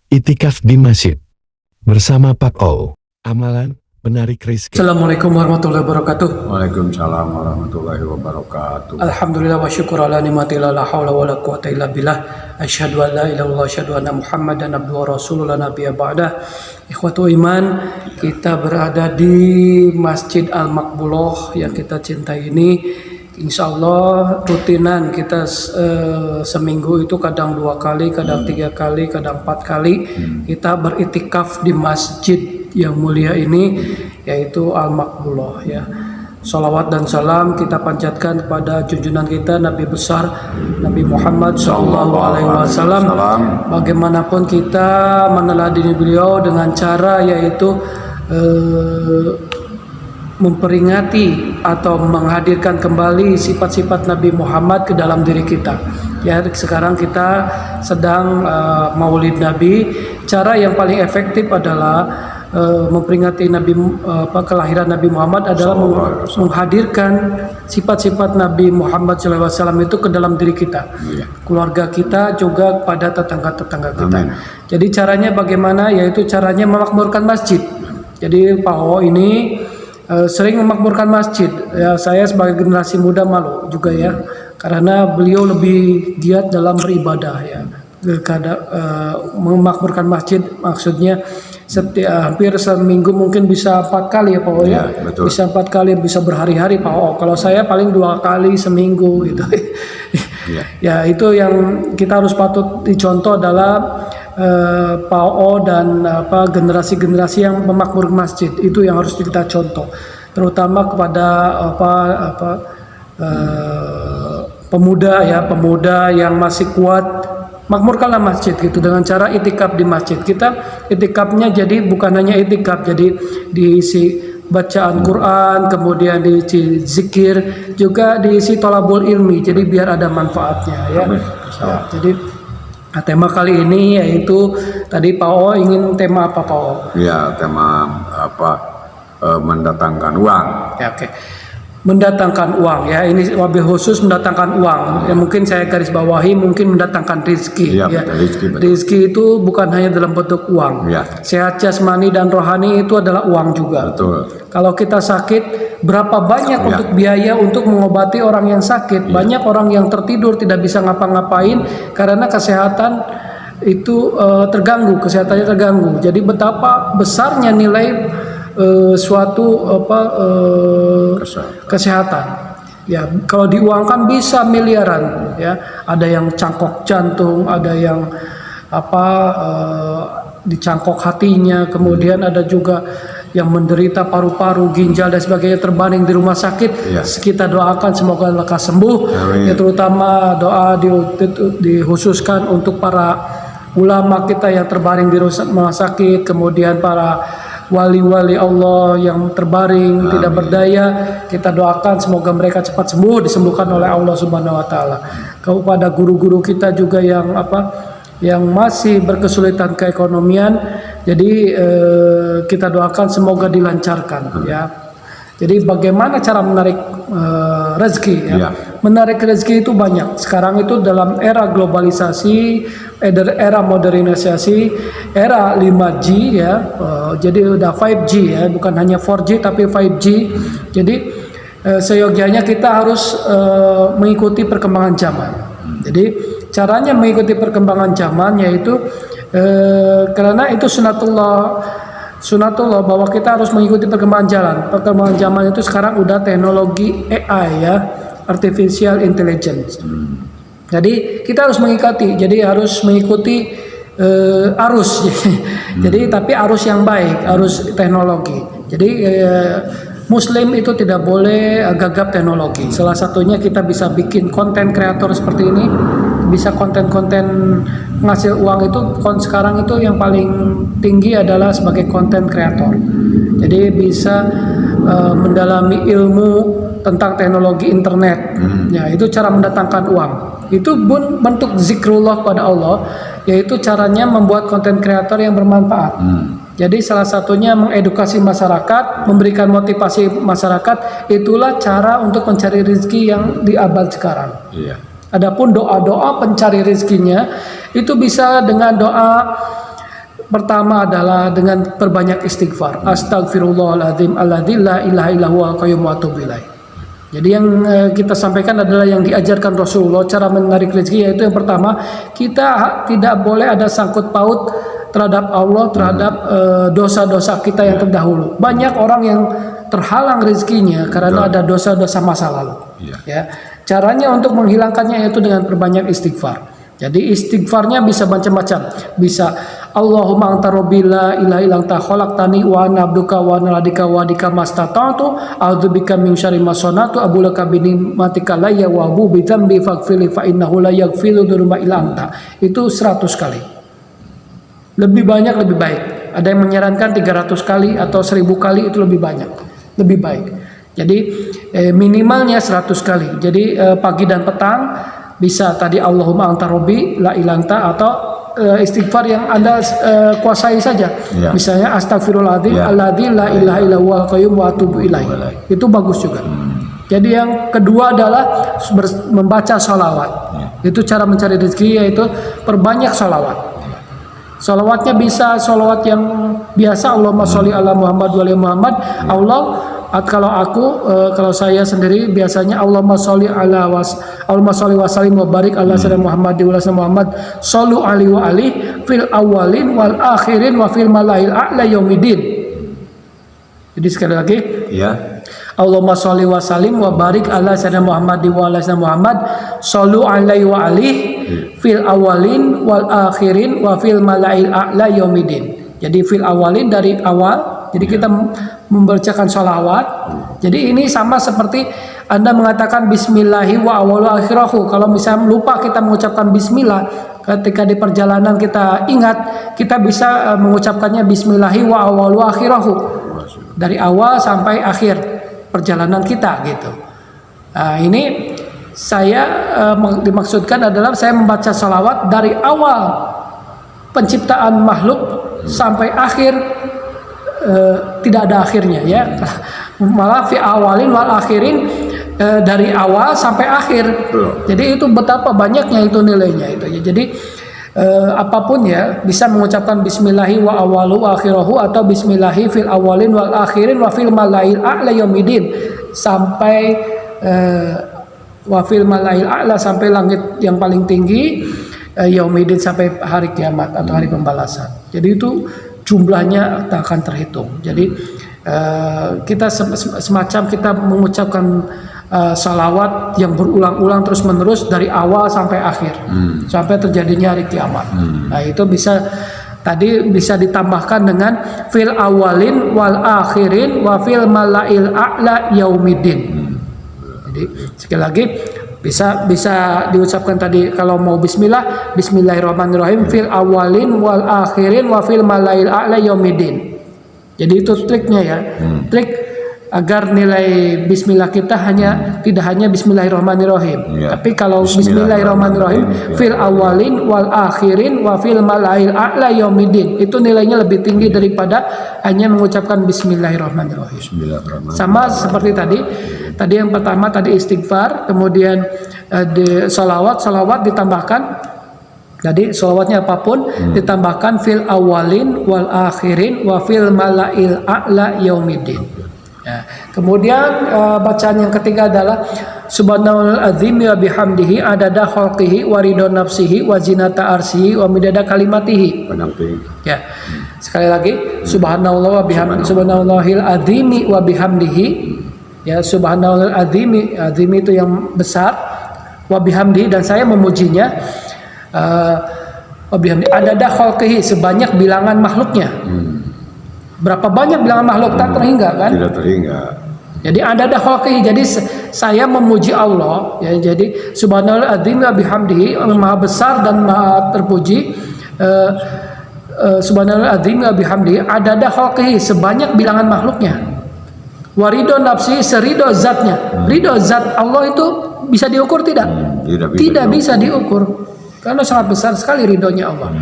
Itikaf di masjid bersama Pak O. Amalan menarik rezeki. Assalamualaikum warahmatullahi wabarakatuh. Waalaikumsalam warahmatullahi wabarakatuh. Alhamdulillah wa syukur ala nimatillah la hawla wa la quwata illa billah. Asyhadu an la ilaha illallah asyhadu anna Muhammadan abduhu wa rasulullah nabiyya ba'dah. Ikhwatu iman, kita berada di Masjid Al-Maqbuloh yang kita cintai ini. Insya Allah rutinan kita seminggu itu kadang 2 kali, kadang 3 kali, kadang 4 kali kita beritikaf di masjid yang mulia ini, yaitu Al-Maqbuloh ya. Salawat dan salam kita panjatkan kepada junjungan kita Nabi besar Nabi Muhammad SAW. Bagaimanapun kita meneladani beliau dengan cara yaitu memperingati atau menghadirkan kembali sifat-sifat Nabi Muhammad ke dalam diri kita. Ya, sekarang kita sedang Maulid Nabi. Cara yang paling efektif adalah memperingati kelahiran Nabi Muhammad adalah menghadirkan sifat-sifat Nabi Muhammad SAW itu ke dalam diri kita, keluarga kita, juga pada tetangga-tetangga kita. Amin. Jadi caranya bagaimana? Yaitu caranya memakmurkan masjid. Jadi Pak O ini sering memakmurkan masjid. Ya, saya sebagai generasi muda malu juga ya, karena beliau lebih giat dalam beribadah ya. Memakmurkan masjid maksudnya hampir seminggu mungkin bisa 4 kali ya Pak O ya. Bisa 4 kali, bisa berhari-hari Pak O. Kalau saya paling 2 kali seminggu gitu. Ya, itu yang kita harus patut dicontoh adalah Pak O dan generasi-generasi yang memakmur masjid. Itu yang harus kita contoh, terutama kepada pemuda yang masih kuat. Makmurkanlah masjid gitu dengan cara itikaf di masjid. Kita itikafnya jadi bukan hanya itikaf, jadi diisi bacaan Quran, kemudian diisi zikir, juga diisi thalabul ilmi. Jadi biar ada manfaatnya ya. Jadi tema kali ini yaitu tadi Pak O ingin tema apa Pak O? Ya, tema mendatangkan uang. Ya, oke. Mendatangkan uang ya, ini wabil khusus mendatangkan uang. Ya, mungkin saya garis bawahi mungkin mendatangkan rezeki. Ya. Rezeki itu bukan hanya dalam bentuk uang. Ya. Sehat jasmani dan rohani itu adalah uang juga. Betul. Kalau kita sakit, berapa banyak untuk biaya untuk mengobati orang yang sakit? Banyak orang yang tertidur tidak bisa ngapa-ngapain karena kesehatan itu terganggu, kesehatannya terganggu. Jadi betapa besarnya nilai suatu kesehatan. Ya, kalau diuangkan bisa miliaran ya. Ada yang cangkok jantung, ada yang dicangkok hatinya, kemudian ada juga yang menderita paru-paru, ginjal dan sebagainya terbaring di rumah sakit. Kita doakan semoga lekas sembuh. Ya, terutama doa dikhususkan untuk para ulama kita yang terbaring di rumah sakit, kemudian para wali-wali Allah yang terbaring tidak berdaya, kita doakan semoga mereka cepat sembuh, disembuhkan oleh Allah Subhanahu wa taala. Kepada guru-guru kita juga yang masih berkesulitan keekonomian, jadi kita doakan semoga dilancarkan ya. Jadi bagaimana cara menarik rezeki ya? Menarik rezeki itu banyak. Sekarang itu dalam era globalisasi, era modernisasi, era 5G ya. Jadi udah 5G ya, bukan hanya 4G tapi 5G. Jadi seyogianya kita harus mengikuti perkembangan zaman. Jadi caranya mengikuti perkembangan zaman yaitu karena itu sunatullah bahwa kita harus mengikuti perkembangan jalan. Perkembangan zaman itu sekarang udah teknologi AI ya, artificial intelligence. Jadi kita harus mengikuti, arus. Jadi tapi arus yang baik, arus teknologi. Jadi Muslim itu tidak boleh gagap teknologi. Salah satunya kita bisa bikin konten kreator seperti ini, bisa konten-konten ngasih uang itu. Sekarang itu yang paling tinggi adalah sebagai konten kreator. Jadi bisa mendalami ilmu tentang teknologi internet. Ya, itu cara mendatangkan uang. Itu pun bentuk zikrullah pada Allah, yaitu caranya membuat konten kreator yang bermanfaat. Jadi salah satunya mengedukasi masyarakat, memberikan motivasi masyarakat, itulah cara untuk mencari rezeki yang di abad sekarang. Adapun doa-doa pencari rezekinya itu bisa dengan doa pertama adalah dengan perbanyak istighfar. Astagfirullahaladzim alladzi la ilaha illa huwal qayyum wa atubu ilaih. Jadi yang kita sampaikan adalah yang diajarkan Rasulullah cara menarik rezeki, yaitu yang pertama, kita tidak boleh ada sangkut paut terhadap Allah, terhadap dosa-dosa kita yang terdahulu. Banyak orang yang terhalang rezekinya karena ada dosa-dosa masa lalu. Ya, caranya untuk menghilangkannya yaitu dengan perbanyak istighfar. Jadi istighfarnya bisa macam-macam. Bisa Allahumma anta rabbi la ilaha illa anta khalaqtani wa ana abduka wa ana ladika wa dika mastata'tu a'udzubika min syarri ma sana'tu abulaka bi ni'matika la ya wa bu bi dzambi faghfirli fa innahu la yaghfiru dzunuba illa anta. Itu 100 kali. Lebih banyak lebih baik. Ada yang menyarankan 300 kali atau 1000 kali, itu lebih banyak. Lebih baik. Jadi minimalnya 100 kali. Jadi pagi dan petang bisa tadi Allahumma anta rabbi la ilaha illa anta, atau istighfar yang Anda kuasai saja. Misalnya astagfirullahaladzim alladzi la ilaha illa huwal qayyum wa atubu ilaih. Itu bagus juga. Jadi yang kedua adalah membaca sholawat. Itu cara mencari rezeki, yaitu perbanyak sholawat. Sholawatnya bisa sholawat yang biasa, Allahumma sholli ala Muhammad wa ali Muhammad. Kalau saya sendiri biasanya Allahumma sholli wa sallim wa barik ala sayyidina Muhammad wa ala Muhammad shollu alaihi wa ali fil awwalin wal akhirin wa fil malail a'la yaumidin. Jadi sekali lagi, Allahumma sholli wa sallim wa barik ala sayyidina Muhammad wa ala sayyidina Muhammad shollu alaihi wa ali fil awwalin wal akhirin wa fil malail a'la yaumidin. Jadi fil awwalin dari awal. Jadi kita membacakan sholawat. Jadi ini sama seperti Anda mengatakan bismillahi wa awalu akhirahu. Kalau misalnya lupa kita mengucapkan bismillah, ketika di perjalanan kita ingat, kita bisa mengucapkannya bismillahi wa awalu akhirahu. Dari awal sampai akhir perjalanan kita gitu. Nah, ini saya dimaksudkan adalah saya membaca sholawat dari awal penciptaan makhluk sampai akhir. Tidak ada akhirnya ya, malah fi awalin wal akhirin, dari awal sampai akhir. Jadi itu betapa banyaknya itu nilainya itu ya. Jadi apapun ya, bisa mengucapkan bismillahi wa awalu wa akhirahu atau bismillahi fil awalin wal akhirin wa fil malail a'la yaumidin, sampai wa fil malail a'la, sampai langit yang paling tinggi, yaumidin sampai hari kiamat atau hari pembalasan. Jadi itu jumlahnya tak akan terhitung. Jadi kita semacam kita mengucapkan salawat yang berulang-ulang terus-menerus dari awal sampai akhir, sampai terjadinya hari kiamat. Nah itu bisa ditambahkan dengan fil awalin wal akhirin wa fil malail a'la yaumidin. Jadi sekali lagi bisa diucapkan tadi kalau mau bismillahirrahmanirrahim fil awalin wal akhirin wa fil malail a'la yaumidin. Jadi itu triknya ya. Trik agar nilai bismillah kita tidak hanya bismillahirrahmanirrahim, tapi kalau bismillahirrahmanirrahim fil awalin wal akhirin wa fil malail a'la yaumidin, itu nilainya lebih tinggi daripada hanya mengucapkan bismillahirrahmanirrahim. Sama seperti tadi yang pertama tadi istighfar, kemudian salawat ditambahkan, jadi salawatnya apapun ditambahkan fil awalin wal akhirin wa fil malail a'la yaumidin. Ya. Kemudian bacaan yang ketiga adalah subhanallahil azim wa bihamdihi adada khalqihi wa ridha nafsihi wa zinata arsyihi wa midada kalimatihi. Ya. Sekali lagi subhanallah wa bihamdihi, subhanallahil azimi wa bihamdihi. Ya, subhanallahil azimi, azimi itu yang besar, wa bihamdihi, dan saya memujinya, wa bihamdihi adada khalqihi, sebanyak bilangan makhluknya. Berapa banyak bilangan makhluk, tak terhingga kan? Tidak terhingga. Jadi adada khalqihi, jadi saya memuji Allah ya. Jadi subhanallahil azimi wa bihamdihi, maha besar dan maha terpuji, subhanallahil azimi wa bihamdihi adada khalqihi, sebanyak bilangan makhluknya. Warido nafsi, serido zatnya. Ridho zat Allah itu bisa diukur tidak? Tidak bisa diukur. Karena sangat besar sekali ridhonya Allah.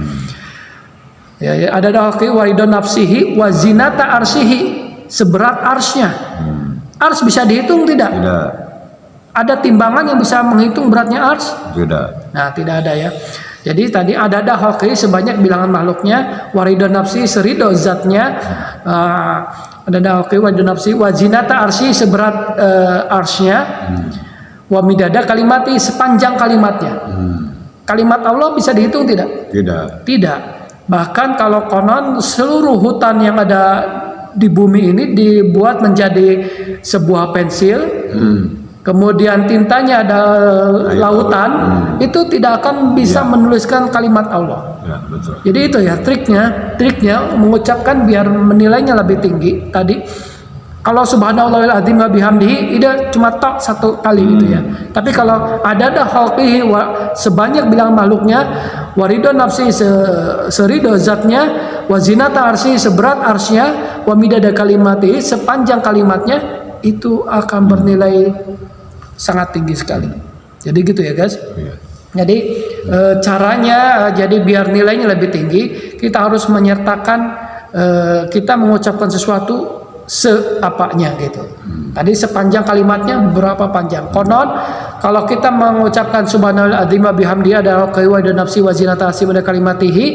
Ya, ada dalil warido nafsihi wa zinata arsyihi, seberat arsnya. Ars bisa dihitung tidak? Tidak. Ada timbangan yang bisa menghitung beratnya ars? Tidak. Nah, tidak ada ya. Jadi tadi ada khalqihi sebanyak bilangan makhluknya, waridon nafsi serido zatnya, ada khalqihi waridon nafsi, wazinata arsy seberat arsnya, wa midada kalimati sepanjang kalimatnya. Kalimat Allah bisa dihitung tidak? Tidak. Bahkan kalau konon seluruh hutan yang ada di bumi ini dibuat menjadi sebuah pensil. Kemudian tintanya ada lautan, itu tidak akan bisa menuliskan kalimat Allah. Ya, betul. Jadi itu ya triknya mengucapkan biar menilainya lebih tinggi. Tadi kalau subhanallahil azim wa bihamdihi itu cuma tok satu kali gitu ya. Tapi kalau ada khalqihi sebanyak bilang makhluknya, waridon nafsi serido zatnya, wa zinata arsy seberat arsnya, wa midada kalimati sepanjang kalimatnya, itu akan bernilai sangat tinggi sekali. Jadi gitu ya guys. Jadi caranya jadi biar nilainya lebih tinggi, kita harus menyertakan kita mengucapkan sesuatu seapanya gitu. Tadi sepanjang kalimatnya berapa panjang. Konon kalau kita mengucapkan subhanallah azim wa bihamdihi adalah qaiwa dan nafsi wa zinata arsy wa kalimatihi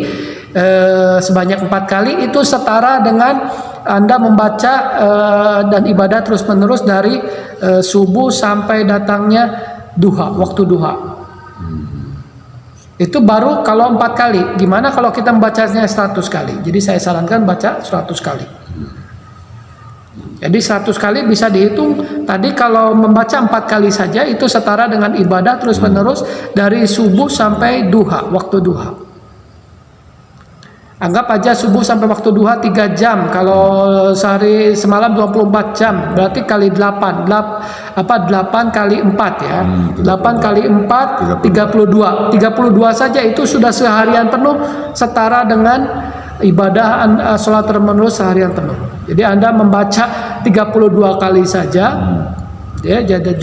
sebanyak 4 kali, itu setara dengan Anda membaca dan ibadah terus menerus dari subuh sampai datangnya duha, waktu duha. Itu baru kalau 4 kali. Gimana kalau kita membacanya 100 kali? Jadi saya sarankan baca 100 kali. Jadi 100 kali bisa dihitung. Tadi kalau membaca 4 kali saja itu setara dengan ibadah terus menerus dari subuh sampai duha, waktu duha. Anggap aja subuh sampai waktu duha 3 jam. Kalau sehari semalam 24 jam, berarti kali 8 kali 4 ya. 8 kali 4 32. 32 saja itu sudah seharian penuh, setara dengan ibadah sholat terus seharian penuh. Jadi Anda membaca 32 kali saja, ya jadi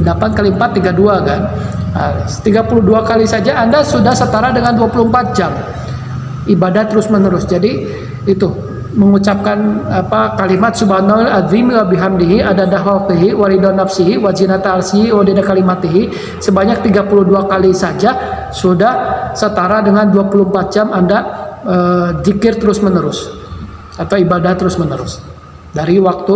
8 kali 4 32 kan. 32 kali saja Anda sudah setara dengan 24 jam ibadah terus menerus. Jadi itu mengucapkan kalimat subhanallah azim wa bihamdihi adada khalqihi wa ridha nafsihi wa zinata arsyihi wa adada kalimatihi sebanyak 32 kali saja sudah setara dengan 24 jam Anda zikir terus menerus atau ibadah terus menerus dari waktu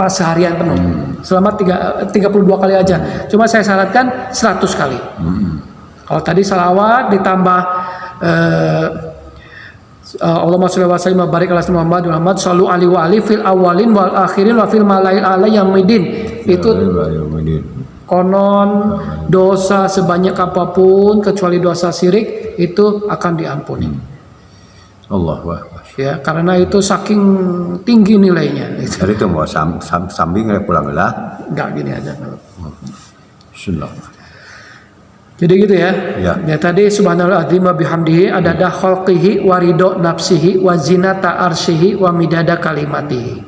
seharian penuh selama 32 kali aja. Cuma saya sarankan 100 kali. Kalau tadi salawat ditambah Allahumma sholli wa sallim wa barik ala Muhammad sallu alaihi wa ali fil awalin wal akhirin wa fil malail ala yaumidin. Itu konon dosa sebanyak apapun kecuali dosa syirik itu akan diampuni. Allahu Akbar. Ya, karena itu saking tinggi nilainya. Jadi itu mau sambing pulang lah. Enggak gini aja. Bismillah. Jadi gitu ya. Ya tadi subhanallah azim wa bihamdihi adada khalqihi wa ridha nafsihi wa zinata arsyihi wa midada kalimatihi.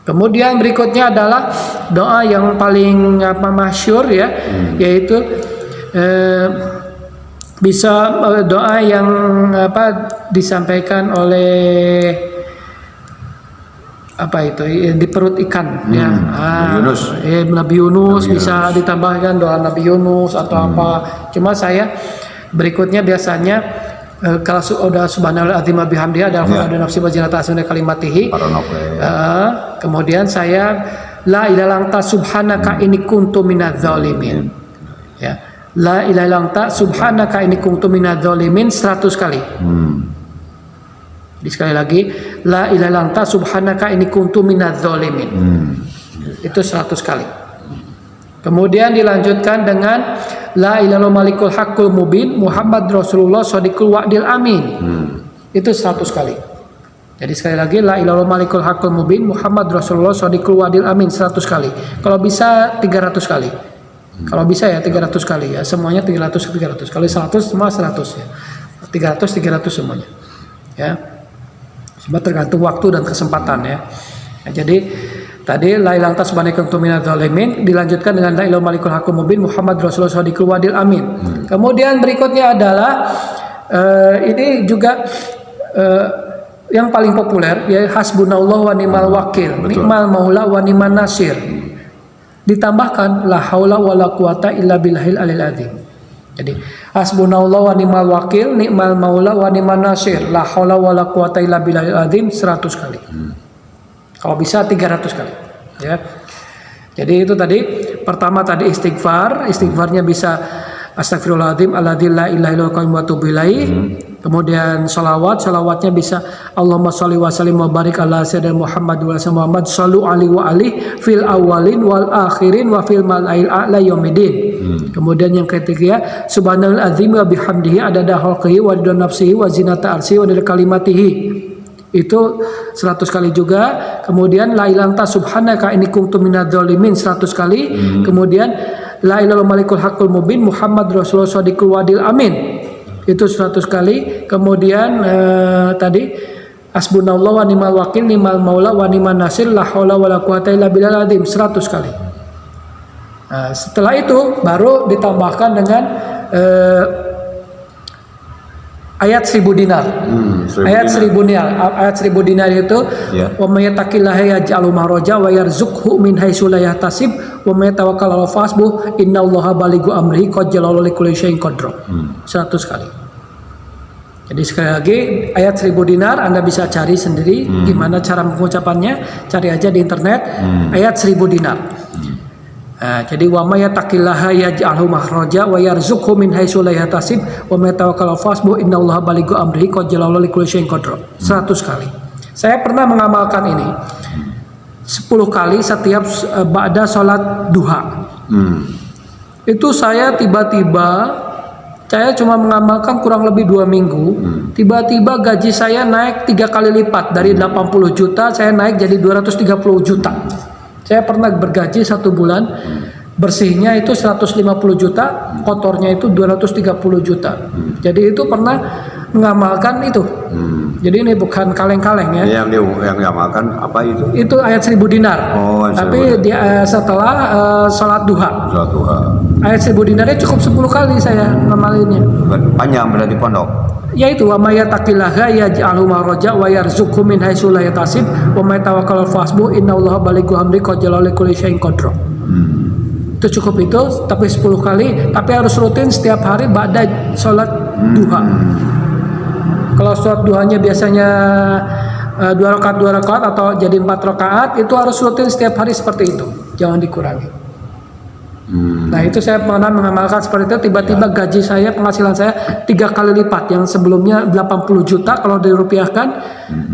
Kemudian berikutnya adalah doa yang paling masyhur ya, yaitu bisa doa yang disampaikan oleh di perut ikan ya. Nabi Yunus bisa ditambahkan doa Nabi Yunus atau apa. Cuma saya berikutnya biasanya kalau sudah subhanallah azim wa bihamdihi ada nafsi wa zinata arsyihi kalimatihi. Kemudian saya la ilaha illa anta subhanaka inni kuntu minadz zalimin. Ya. La ilaha illa anta subhanaka inni kuntu minadz zalimin 100 kali. Sekali lagi la ilaha illa anta subhanaka inni kuntu minadz zalimin. Itu 100 kali. Kemudian dilanjutkan dengan la ilaha malikul haqqul mubin Muhammad Rasulullah shadiqul wa'dil amin. Itu 100 kali. Jadi sekali lagi la ilaha malikul haqqul mubin Muhammad Rasulullah shadiqul wa'dil amin 100 kali. Kalau bisa 300 kali. Kalau bisa ya 300 kali ya. Semuanya 300 kali 100 semua 100 ya. 300 semuanya. Ya. Cuma tergantung waktu dan kesempatan ya. Jadi tadi la ilaha illa anta subhanaka kuntu minadz zalimin dilanjutkan dengan la ilaha malikul haqqul mubin Muhammad Rasulullah shadiqul wa'dil amin. Kemudian berikutnya adalah ini juga yang paling populer ya hasbunallah wa ni'mal wakil, ni'mal maula wa ni'man nasir. Ditambahkan la haula wala quwata illa billahil alil azim. Jadi hasbunallah wa ni'mal wakil, ni'mal maula wa ni'man nasir, la haula wala quwata illa billahil azim 100 kali. Kalau bisa 300 kali. Ya. Jadi itu tadi pertama tadi istighfarnya bisa astagfirullahaladzim alladzi la ilaha illallah wa atubu ilaih. Kemudian salawatnya bisa Allahumma sholli wa sallim wa barik ala sayyidina Muhammad wa sallam Muhammad sallu alaihi wa alihi fil awwalin wal akhirin wa fil mala'il a'la yaumidin. Kemudian yang ketiga subhanal azim wa bihamdihi adada khalqihi wa adada nafsihi wa zinata arsyihi wa adada kalimatihi. Itu 100 kali juga. Kemudian la ilaha anta subhanaka inni kuntu minadz zalimin 100 kali. Kemudian la ilaha malikul haqqul mubin Muhammad rasulullah shadiqul wadil amin. Itu 100 kali. Kemudian tadi hasbunallah wa ni'mal wakil ni'mal maula wa ni'man nasir la haula wala quwata illa billahil azim 100 kali. Nah, setelah itu baru ditambahkan dengan ayat 1000 dinar. Ayat 1000 dinar itu wa may yattaqillaha yaj'al makhraja wa yarzuqhu min haitsu la yahtasib wa may tawakkal 'alal fasbuh innallaha balighu amrihi qad ja'ala likulli syai'in qadra. 100 kali. Jadi sekali lagi ayat 1000 dinar Anda bisa cari sendiri gimana cara mengucapannya, cari aja di internet ayat 1000 dinar. Jadi wa may yattaqillaha yaj'alhu makhraja wa yarzuqhu min haitsu la yahtasib wa may tawakkal 'alal fasbuh innallaha balighu amrihi qad ja'ala likulli syai'in qadra. 100 kali. Saya pernah mengamalkan ini 10 kali setiap ba'da salat duha. Itu saya cuma mengamalkan kurang lebih 2 minggu. Tiba-tiba gaji saya naik 3 kali lipat. Dari 80 juta saya naik jadi 230 juta. Saya pernah bergaji 1 bulan, bersihnya itu 150 juta, kotornya itu 230 juta. Jadi itu pernah mengamalkan itu. Jadi ini bukan kaleng-kaleng ya. Yang diamalkan apa itu? Itu ayat 1000 dinar. Tapi setelah sholat duha. Ayat 1000 dinarnya cukup 10 kali saya ngamalinnya. Panjang berarti pondok. Yaitu wa may yattaqillaha yaj'alhu makhraja wa yarzuqhu min haitsu la yahtasib wa may tawakkal 'alal fasbuh innallaha balighu amrihi qad ja'ala likulli syai'in qadra. Itu cukup itu, tapi 10 kali, tapi harus rutin setiap hari ba'da salat duha. Kalau salat duhanya biasanya 2 rakaat atau jadi 4 rakaat, itu harus rutin setiap hari seperti itu. Jangan dikurangi. Nah itu saya pernah mengamalkan seperti itu. Tiba-tiba gaji saya, penghasilan saya 3 kali lipat. Yang sebelumnya 80 juta kalau dirupiahkan,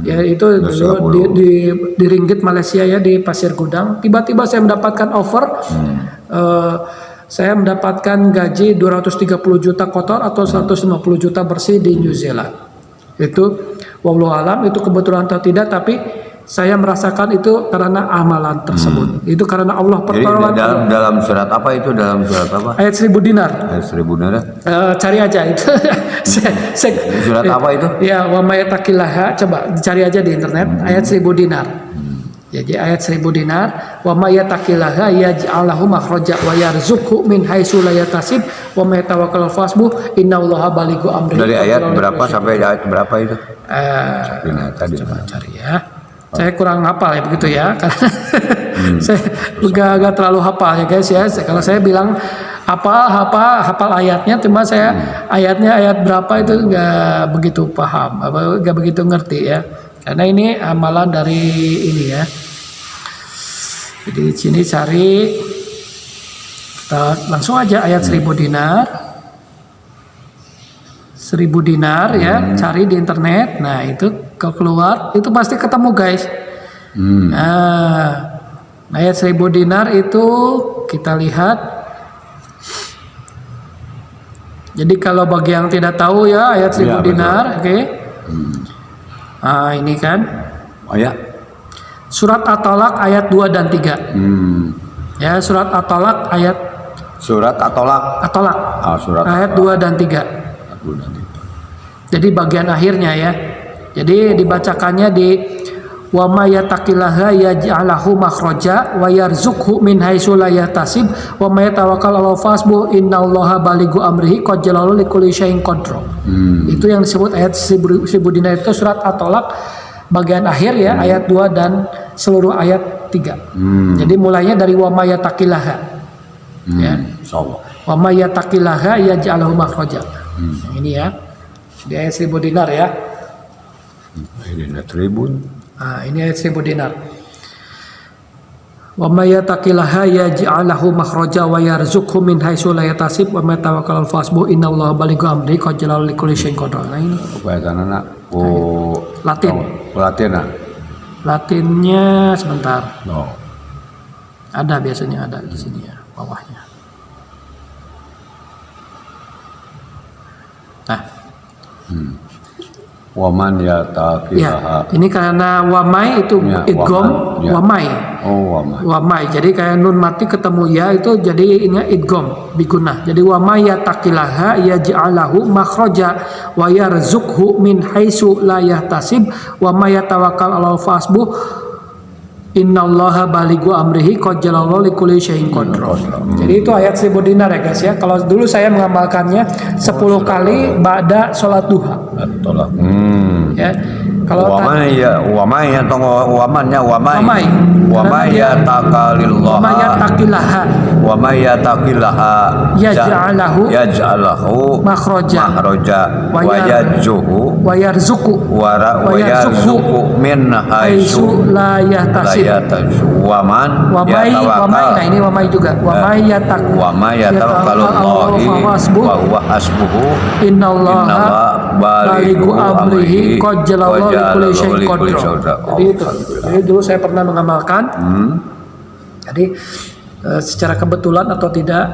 ya itu dulu di ringgit Malaysia ya, di Pasir Gudang. Tiba-tiba saya mendapatkan offer, saya mendapatkan gaji 230 juta kotor atau 150 juta bersih di New Zealand. Itu wallahu alam itu kebetulan atau tidak, tapi saya merasakan itu karena amalan tersebut. Itu karena Allah pertolongan. Jadi dalam surat apa itu? Dalam surat apa? Ayat 1000 dinar. Ayat 1000 dinar. Cari aja itu. Surat apa itu? Ya, wa may yattaqillaha, coba cari aja di internet ayat 1000 dinar. Jadi ayat 1000 dinar, wa may yattaqillaha yaj'al lahu makhraja wa yarzuqhu min haitsu la yahtasib wa may tawakkal fasbuh innallaha balighu amrihi. Dari ayat berapa sampai ayat berapa itu? Tadi Coba cari ya. Saya kurang hafal ya begitu ya, karena saya agak terlalu hafal ya guys ya. Kalau saya bilang hafal ayatnya, cuma saya ayatnya ayat berapa itu nggak begitu paham, nggak begitu ngerti ya. Karena ini amalan dari ini ya. Jadi di sini cari, kita langsung aja ayat 1000 dinar. 1000 dinar ya, cari di internet. Nah itu keluar, itu pasti ketemu guys. Nah ayat 1000 dinar itu kita lihat. Jadi kalau bagi yang tidak tahu ya ayat 1000 dinar, oke. Nah ini kan ayat surat At-Talaq ayat 2 dan 3. Ya, surat At-Talaq ayat ayat 2 dan 3. Jadi bagian akhirnya ya. Jadi dibacakannya di wa may yattaqillaha yaj'alhu makhraja wa yarzuqhu min haitsu la yahtasib wa may tawakkal 'alal fasbuh innallaha balighu amrihi qad ja'ala likulli syai'in qadra. Itu yang disebut ayat 1000 dinar itu surat At-Talaq bagian akhir ya, ayat 2 dan seluruh ayat 3. Jadi mulainya dari wa may yattaqillaha. Ya. Insyaallah. Wa may yattaqillaha yaj'al lahu makhraja. Yang ini ya. Di ayat 1000 dinar ya. Ini tribun. Nah, ini ayat 1000 dinar. Wa may yattaqillaha yaj'al lahu makhraja wa yarzuqhu min haitsu la yahtasib wa may tawakkal fasbuh innallaha balighu amri qad jalal likulli syai'in qadir. Nah ini Bayatanana Latin. Latina. Latinnya sebentar. No. Ada biasanya ada di sini ya, bawahnya. Nah, Waman ya, yattaqillaha. ini karena wamai itu Ya, idgham, waman, ya. wamai. Oh, waman. Wamai. Jadi kayak nun mati ketemu ya itu jadi ini idgham bigunah. Jadi wamai yattaqillaha yaj'alahu makhraja wa yarzuqhu min haitsu la yahtasib wa may yatawakkal 'alal fasbuh innallaha balighu amrihi qad jalala likulli syai'in qadir. Jadi itu ayat 1000 dinar ya guys ya. Kalau dulu saya mengamalkannya 10 kali ba'da salat duha. Tolak. Ya. Kalau Waman ya waman Wamai yattaqillaha yaj'alahu makhraja wa yarzuqhu wa yarzuqhu min haitsu la yahtasib. Waman Wamai, nah ini wamai juga. Wamai yatawakkalullahi wa huwa hasbuhu innallaha balighu amrihi qad jalala likulli syai'in qadir. Jadi itu. Jadi dulu saya pernah mengamalkan. Jadi secara kebetulan atau tidak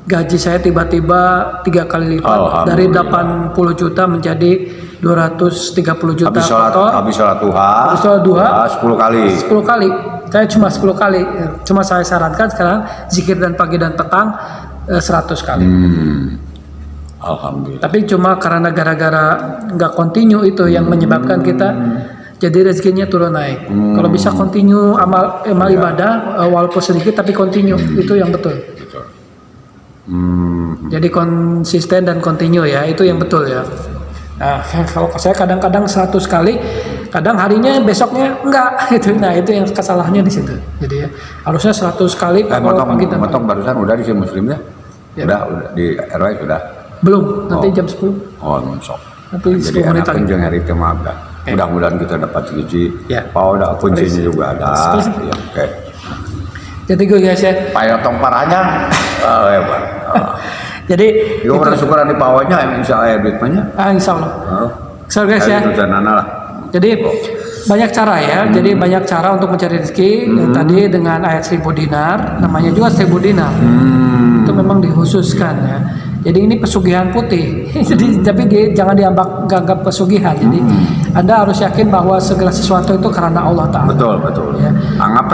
gaji saya tiba-tiba 3 kali lipat dari 80 juta menjadi 230 juta. Habis sholat duha 10 kali. 10 kali. Saya cuma 10 kali. Cuma saya sarankan sekarang zikir dan pagi dan petang 100 kali. Alhamdulillah. Tapi cuma karena gara-gara nggak continue itu yang menyebabkan kita jadi rezekinya turun naik. Kalau bisa continue amal ibadah walaupun sedikit tapi continue itu yang betul. Jadi konsisten dan continue ya, itu yang betul ya. Nah, kalau saya kadang-kadang 100 kali, kadang harinya besoknya enggak gitu. Nah, itu yang kesalahannya di situ. Jadi ya, harusnya 100 kali Motong barusan udah di muslim ya? Udah di RW sudah. Belum, nanti jam 10. Oh, sok. Nanti Jadi 10 menit lagi. jangan hari itu maaf. Mudah-mudahan kita dapat rezeki. Ya. Udah kuncinya juga ada. Ya, oke. Jadi gue guys ya. Payotong parahnya. Hebat. Jadi Yo orang syukuran di pawanya insya Allah duitnya. Insya Allah. So guys ya. Jadi banyak cara ya. Jadi banyak cara untuk mencari rezeki. Tadi dengan ayat 1000 dinar, namanya juga 1000 dinar. Itu memang dikhususkan ya. Jadi ini pesugihan putih. Jadi tapi jangan dianggap pesugihan. Jadi Anda harus yakin bahwa segala sesuatu itu karena Allah Ta'ala. Betul. Ya. Anggap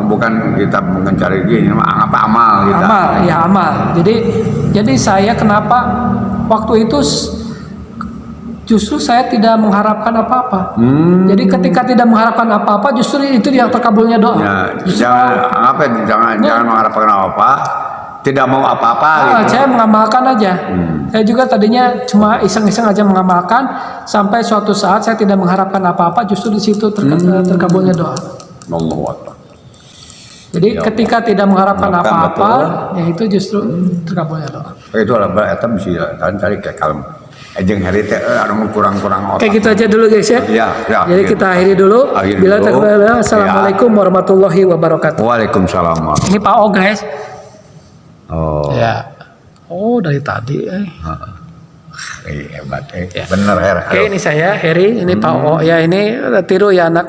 bukan kita mencari gini, anggap amal kita. Amal. Jadi saya kenapa waktu itu justru saya tidak mengharapkan apa-apa. Jadi ketika tidak mengharapkan apa-apa, justru itu yang terkabulnya doa. Ya, jangan mengharapkan apa-apa. Tidak mau apa-apa gitu. Saya mengamalkan aja. Saya juga tadinya cuma iseng-iseng aja mengamalkan sampai suatu saat saya tidak mengharapkan apa-apa, justru di situ terkabulnya doa. Allahu Akbar. Jadi ketika tidak mengharapkan apa-apa, ya itu justru terkabulnya doa. Itu adalah eta bisa cari ke kalem. Jeung hari teh anu kurang-kurang otak. Oke, gitu aja dulu guys ya. Ya. Jadi kita akhiri dulu. Bila takbir, assalamualaikum warahmatullahi wabarakatuh. Waalaikumsalam. Ini Pak O guys. Oh. Ya. Oh, dari tadi. Hebat. Ya. Bener Her. Oke, ini saya Heri, ini Pak O. Ya, ini tiru ya anak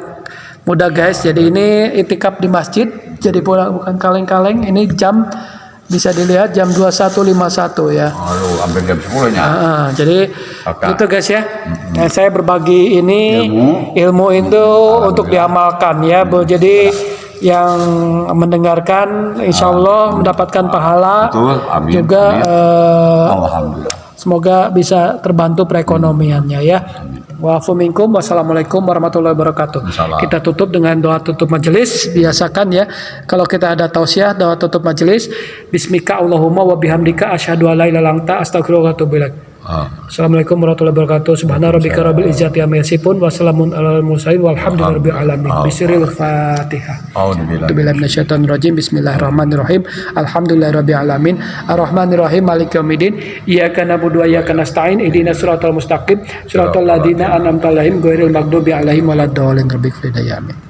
muda guys. Jadi ini itikaf di masjid. Jadi bukan kaleng-kaleng. Ini jam bisa dilihat jam 21.51 ya. Aduh, hampir jam 10-nya. Jadi itu guys ya. Nah, saya berbagi ini ilmu itu untuk diamalkan ya. Jadi yang mendengarkan insya Allah mendapatkan pahala. Betul, amin, juga alhamdulillah. Semoga bisa terbantu perekonomiannya ya. Wa'afu minkum. Wassalamualaikum warahmatullahi wabarakatuh. Kita tutup dengan doa tutup majelis. Biasakan ya, kalau kita ada tausiah doa tutup majelis, bismika Allahumma wa bihamdika asyhadu an la ilaha illa anta astaghfiruka wa atubu ilaik. Assalamualaikum warahmatullahi wabarakatuh. Subhana rabbika rabbil izzati amma yasifun wa salamun alal mursalin walhamdulillahi rabbil alamin. Bismillahil Fatihah. A'udzubillahi minasyaitonir rajim. Bismillahirrahmanirrahim. Alhamdulillahi rabbil alamin. Arrahmanir rahim. Maliki yaumiddin. Iyyaka na'budu wa iyyaka nasta'in. Ihdinas siratal mustaqim. Siratal ladzina an'amta 'alaihim ghairil maghdubi 'alaihim waladdallin. Rabbik hidayah. Amin.